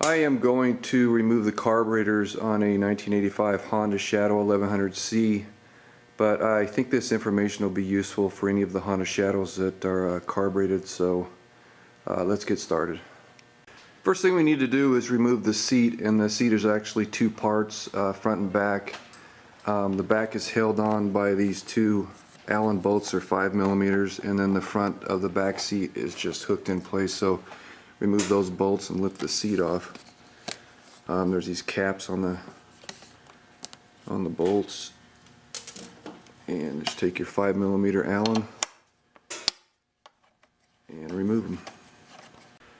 I am going to remove the carburetors on a 1985 Honda Shadow 1100C, but I think this information will be useful for any of the Honda Shadows that are carbureted, so let's get started. First thing we need to do is remove the seat, and the seat is actually two parts, front and back. The back is held on by these two Allen bolts, or 5mm, and then the front of the back seat is just hooked in place. So remove those bolts and lift the seat off. There's these caps on the bolts, and just take your 5mm Allen and remove them.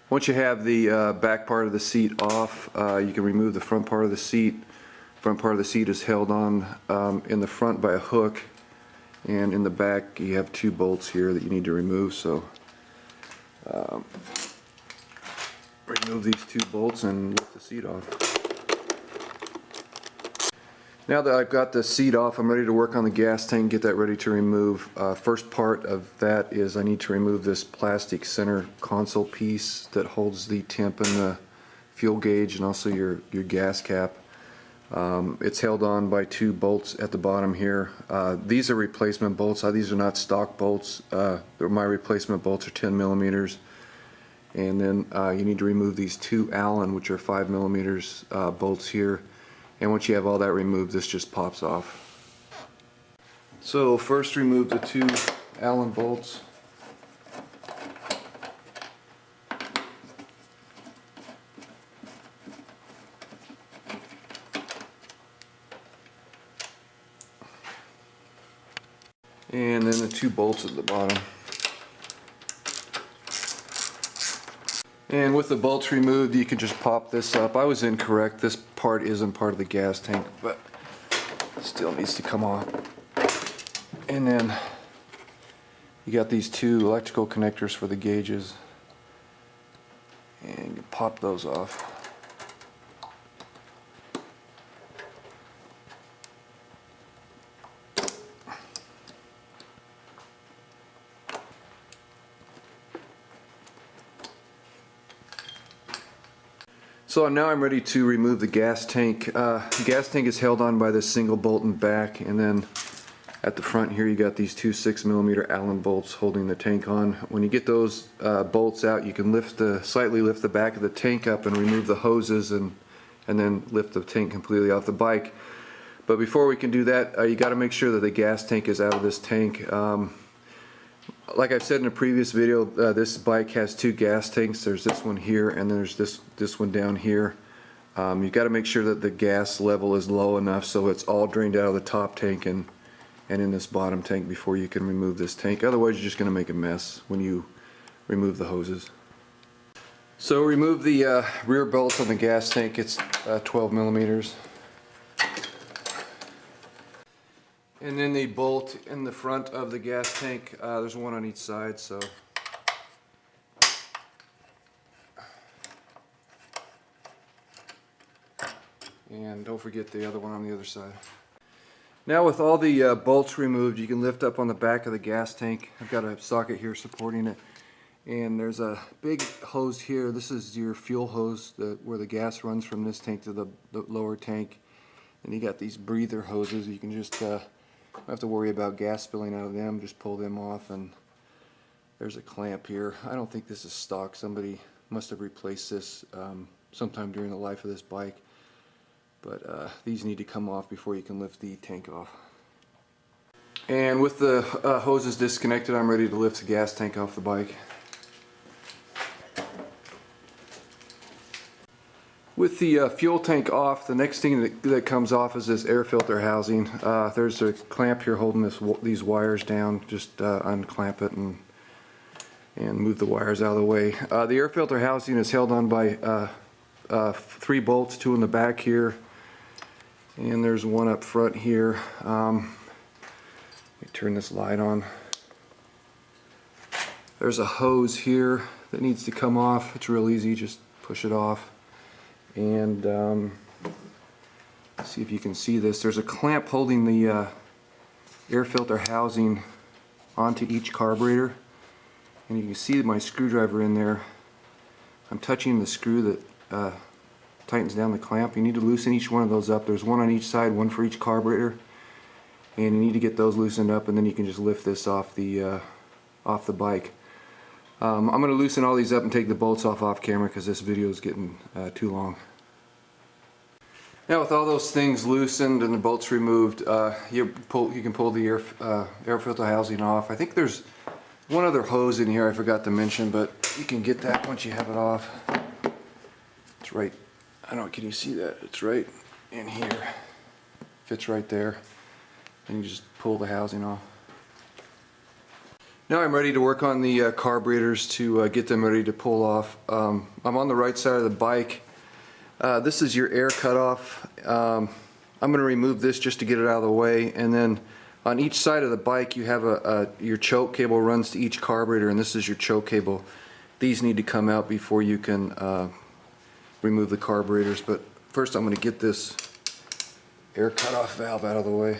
Once you have the back part of the seat off, you can remove the front part of the seat. Front part of the seat is held on in the front by a hook, and in the back you have two bolts here that you need to remove. So remove these two bolts and lift the seat off. Now that I've got the seat off, I'm ready to work on the gas tank, get that ready to remove. First part of that is I need to remove this plastic center console piece that holds the temp and the fuel gauge, and also your gas cap. It's held on by two bolts at the bottom here. These are replacement bolts. These are not stock bolts. My replacement bolts are 10mm. And then you need to remove these two Allen, which are 5mm bolts here. And once you have all that removed, this just pops off. So first remove the two Allen bolts. And then the two bolts at the bottom. And with the bolts removed, you can just pop this up. I was incorrect. This part isn't part of the gas tank, but it still needs to come off. And then you got these two electrical connectors for the gauges, and you pop those off. So now I'm ready to remove the gas tank. The gas tank is held on by this single bolt in back, and then at the front here you got these two 6mm Allen bolts holding the tank on. When you get those bolts out, you can slightly lift the back of the tank up and remove the hoses, and then lift the tank completely off the bike. But before we can do that, you got to make sure that the gas tank is out of this tank. Like I've said in a previous video, this bike has two gas tanks. There's this one here, and there's this one down here. You've got to make sure that the gas level is low enough so it's all drained out of the top tank and in this bottom tank before you can remove this tank. Otherwise you're just going to make a mess when you remove the hoses. So remove the rear bolts on the gas tank. It's 12mm. And then the bolt in the front of the gas tank, there's one on each side, so and don't forget the other one on the other side. Now with all the bolts removed, you can lift up on the back of the gas tank. I've got a socket here supporting it, and there's a big hose here. This is your fuel hose where the gas runs from this tank to the lower tank, and you got these breather hoses. You can just don't have to worry about gas spilling out of them, just pull them off. And there's a clamp here. I don't think this is stock. Somebody must have replaced this sometime during the life of this bike, but these need to come off before you can lift the tank off. And with the hoses disconnected, I'm ready to lift the gas tank off the bike. With the fuel tank off, the next thing that comes off is this air filter housing. There's a clamp here holding these wires down. Just unclamp it and move the wires out of the way. The air filter housing is held on by 3 bolts, 2 in the back here, and there's one up front here. Let me turn this light on. There's a hose here that needs to come off. It's real easy, just push it off. And see if you can see this. There's a clamp holding the air filter housing onto each carburetor, and you can see my screwdriver in there. I'm touching the screw that tightens down the clamp. You need to loosen each one of those up. There's one on each side, one for each carburetor, and you need to get those loosened up, and then you can just lift this off the bike. I'm going to loosen all these up and take the bolts off camera because this video is getting too long. Now with all those things loosened and the bolts removed, you can pull the air filter housing off. I think there's one other hose in here I forgot to mention, but you can get that once you have it off. It's right, I don't know, can you see that? It's right in here. Fits right there. And you just pull the housing off. Now I'm ready to work on the carburetors to get them ready to pull off. I'm on the right side of the bike. This is your air cutoff. I'm going to remove this just to get it out of the way, and then on each side of the bike you have your choke cable runs to each carburetor, and this is your choke cable. These need to come out before you can remove the carburetors, but first I'm going to get this air cutoff valve out of the way.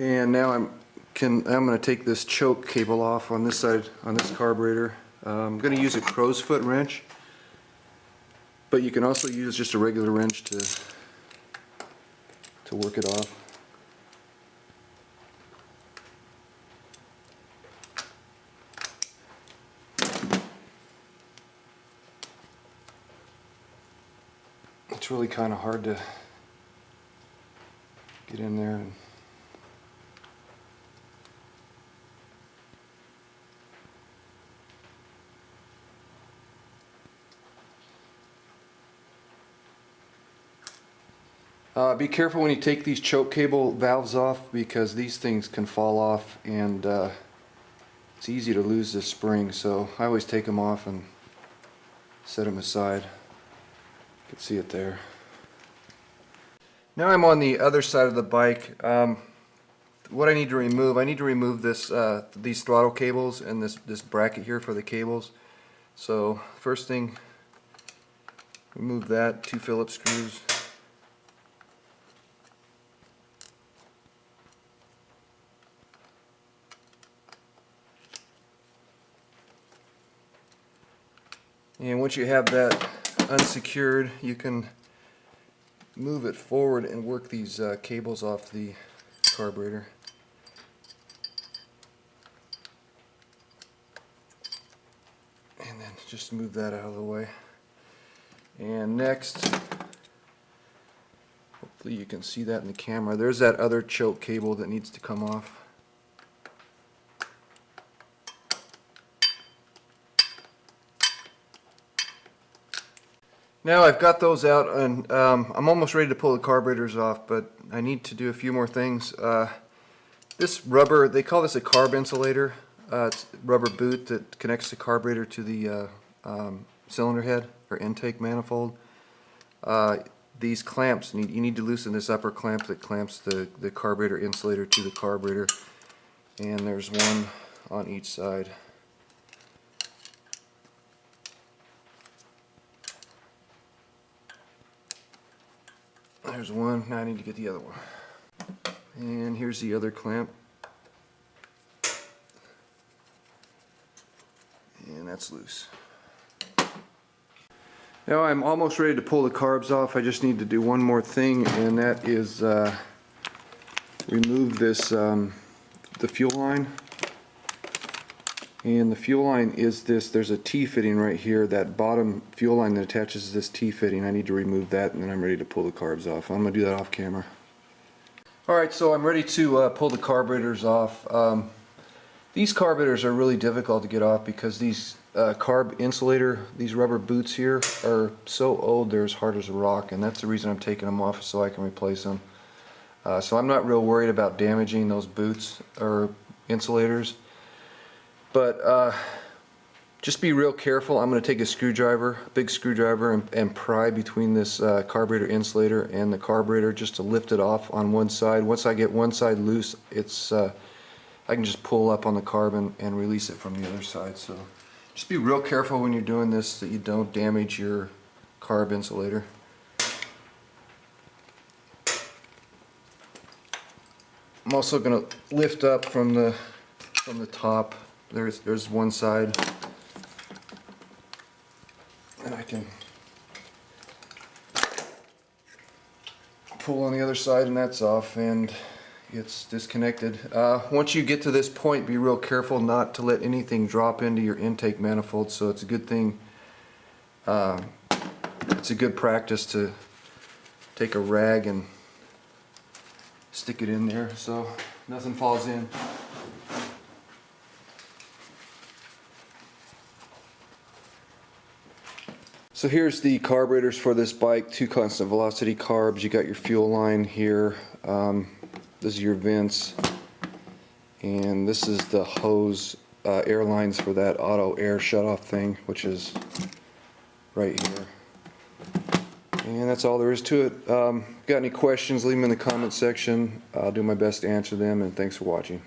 And now I'm going to take this choke cable off on this side, on this carburetor. I'm going to use a crow's foot wrench, but you can also use just a regular wrench to work it off. It's really kind of hard to get in there and be careful when you take these choke cable valves off, because these things can fall off, and it's easy to lose this spring, so I always take them off and set them aside. You can see it there. Now I'm on the other side of the bike. What I need to remove this these throttle cables and this bracket here for the cables. So first thing, remove that, 2 Phillips screws. And once you have that unsecured, you can move it forward and work these cables off the carburetor. And then just move that out of the way. And next, hopefully you can see that in the camera, there's that other choke cable that needs to come off. Now I've got those out, and I'm almost ready to pull the carburetors off, but I need to do a few more things. This rubber, they call this a carb insulator. It's a rubber boot that connects the carburetor to the cylinder head or intake manifold. These clamps, you need to loosen this upper clamp that clamps the carburetor insulator to the carburetor, and there's one on each side. There's one, now I need to get the other one. And here's the other clamp. And that's loose. Now I'm almost ready to pull the carbs off. I just need to do one more thing, and that is remove this, the fuel line. And the fuel line is this, there's a T-fitting right here, that bottom fuel line that attaches to this T-fitting. I need to remove that, and then I'm ready to pull the carbs off. I'm going to do that off camera. Alright, so I'm ready to pull the carburetors off. These carburetors are really difficult to get off because these carb insulator, these rubber boots here, are so old they're as hard as a rock, and that's the reason I'm taking them off, so I can replace them. So I'm not real worried about damaging those boots or insulators. But just be real careful. I'm going to take a screwdriver, a big screwdriver, and pry between this carburetor insulator and the carburetor just to lift it off on one side. Once I get one side loose, it's I can just pull up on the carb and release it from the other side. So Just be real careful when you're doing this that you don't damage your carb insulator. I'm also going to lift up from the top. There's one side, and I can pull on the other side, and that's off, and it's disconnected. Once you get to this point, be real careful not to let anything drop into your intake manifold. So it's a good thing. It's a good practice to take a rag and stick it in there so nothing falls in. So here's the carburetors for this bike, 2 constant velocity carbs. You got your fuel line here. This is your vents, and this is the hose air lines for that auto air shutoff thing, which is right here. And that's all there is to it. Got any questions, leave them in the comment section. I'll do my best to answer them, and thanks for watching.